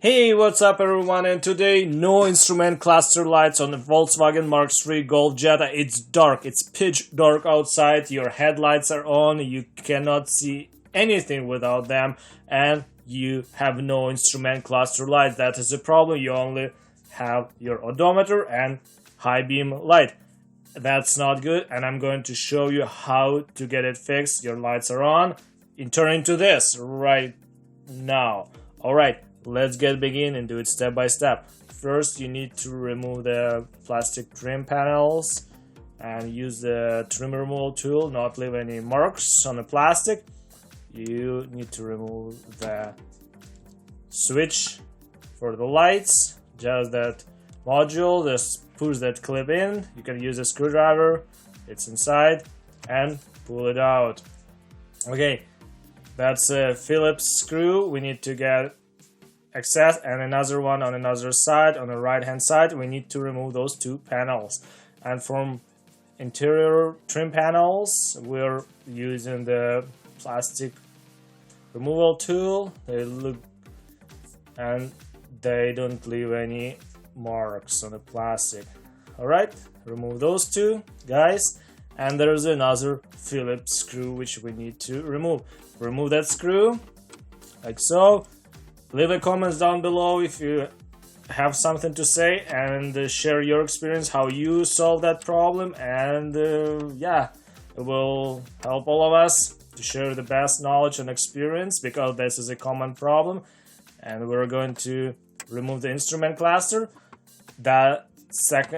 Hey, what's up everyone, and today no instrument cluster lights on the Volkswagen MK3 Golf Jetta. It's dark, it's pitch dark outside, your headlights are on, you cannot see anything without them, and you have no instrument cluster lights. That is the problem, you only have your odometer and high beam light. That's not good, and I'm going to show you how to get it fixed. Your lights are on, turn into this right now. Alright. Let's begin and do it step by step. First, you need to remove the plastic trim panels and use the trim removal tool, not leave any marks on the plastic. You need to remove the switch for the lights, just that module, just push that clip in. You can use a screwdriver, it's inside, and pull it out. Okay, that's a Phillips screw. We need to get access, and another one on another side, on the right hand side. We need to remove those two panels. And from interior trim panels, we're using the plastic removal tool. They look, and they don't leave any marks on the plastic. Alright, remove those two guys, and there's another Phillips screw which we need to remove. Remove that screw like so. Leave a comments down below if you have something to say, and share your experience, how you solve that problem, and yeah, it will help all of us to share the best knowledge and experience, because this is a common problem. And we're going to remove the instrument cluster. That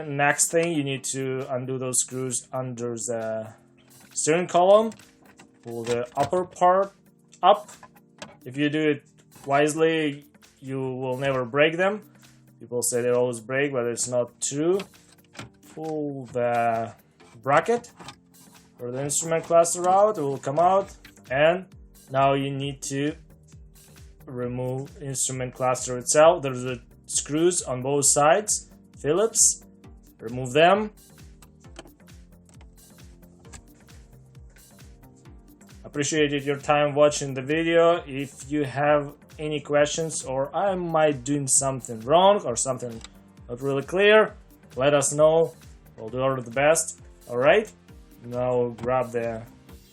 next thing, you need to undo those screws under the steering column, pull the upper part up. If you do it wisely, you will never break them. People say they always break, but it's not true. Pull the bracket for the instrument cluster out, it will come out, and now you need to remove instrument cluster itself. There's the screws on both sides, Phillips. Remove them. Appreciated your time watching the video. If you have any questions, or I might doing something wrong or something not really clear, let us know. We'll do our best. Alright, now grab the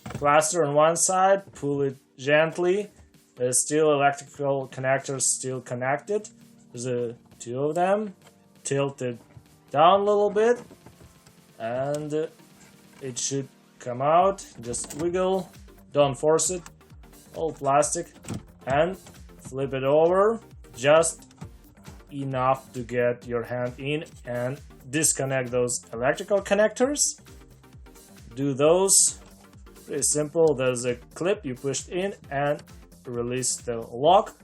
cluster on one side, pull it gently. There's still electrical connectors still connected. There's two of them. Tilt it down a little bit, and it should come out. Just wiggle, don't force it. All plastic, and flip it over just enough to get your hand in and disconnect those electrical connectors. Do those, pretty simple. There's a clip you pushed in and release the lock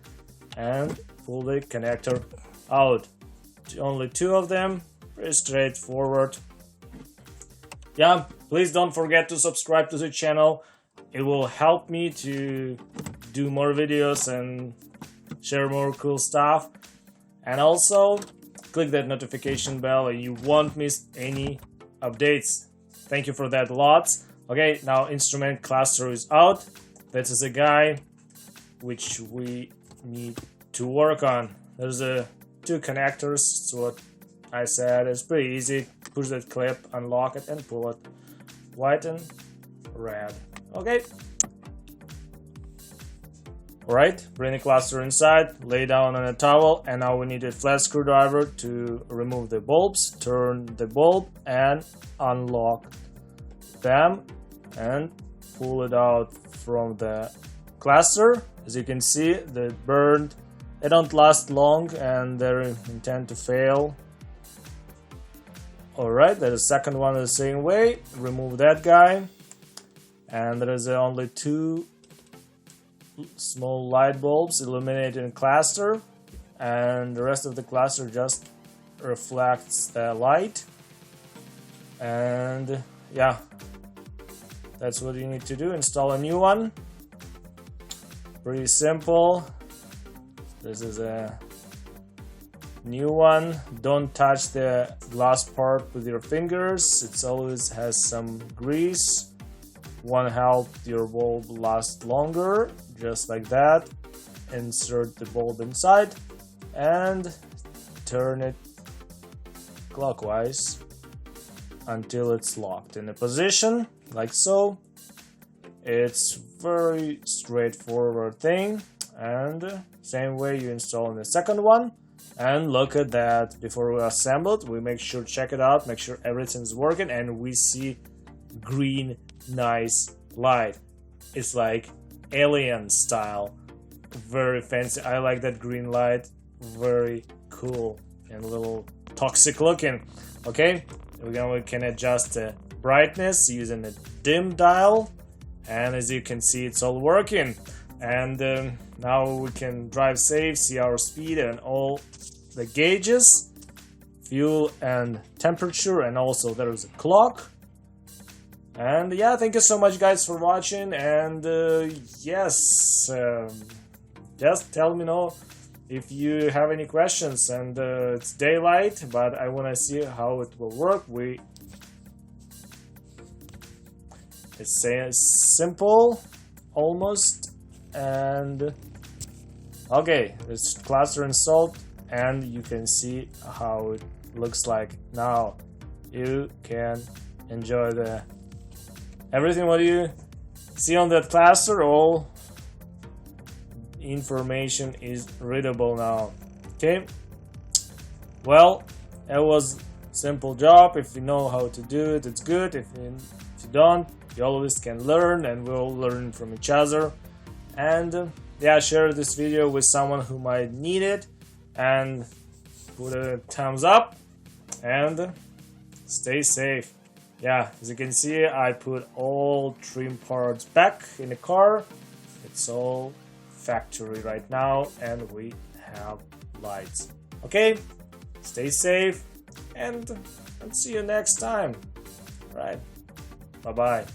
and pull the connector out. Only two of them, pretty straightforward. Yeah, please don't forget to subscribe to the channel. It will help me to do more videos and share more cool stuff. And also, click that notification bell and you won't miss any updates. Thank you for that lots. Okay, now instrument cluster is out. That is a guy which we need to work on. There's two connectors, so what I said is pretty easy. Push that clip, unlock it, and pull it. White and red. Okay. Alright, bring the cluster inside, lay down on a towel, and now we need a flat screwdriver to remove the bulbs. Turn the bulb and unlock them and pull it out from the cluster. As you can see, they burned. They don't last long and they intend to fail. Alright, there's a second one the same way. Remove that guy. And there is only two small light bulbs illuminating cluster, and the rest of the cluster just reflects the light. And yeah, that's what you need to do. Install a new one. Pretty simple. This is a new one. Don't touch the glass part with your fingers. It always has some grease. One help your bulb last longer, just like that. Insert the bulb inside and turn it clockwise until it's locked in a position, like so. It's very straightforward thing, and same way you install the second one. And look at that, before we assemble it, we make sure check it out, make sure everything's working, and we see green nice light. It's like alien style, very fancy. I like that green light, very cool and a little toxic looking. Okay, we can adjust the brightness using the dim dial, and as you can see it's all working. And now we can drive safe, see our speed and all the gauges, fuel and temperature, and also there is a clock. And yeah, thank you so much guys for watching, and yes, just tell me know if you have any questions. And it's daylight, but I want to see how it will work. It's simple almost. And okay, it's cluster installed, and you can see how it looks like now. You can enjoy the everything what you see on that cluster. All information is readable now. Okay, well, it was simple job. If you know how to do it, it's good. If you don't, you always can learn, and we'll learn from each other. And yeah, share this video with someone who might need it, and put a thumbs up, and stay safe. Yeah, as you can see, I put all trim parts back in the car. It's all factory right now, and we have lights. Okay, stay safe, and see you next time. All right, bye bye.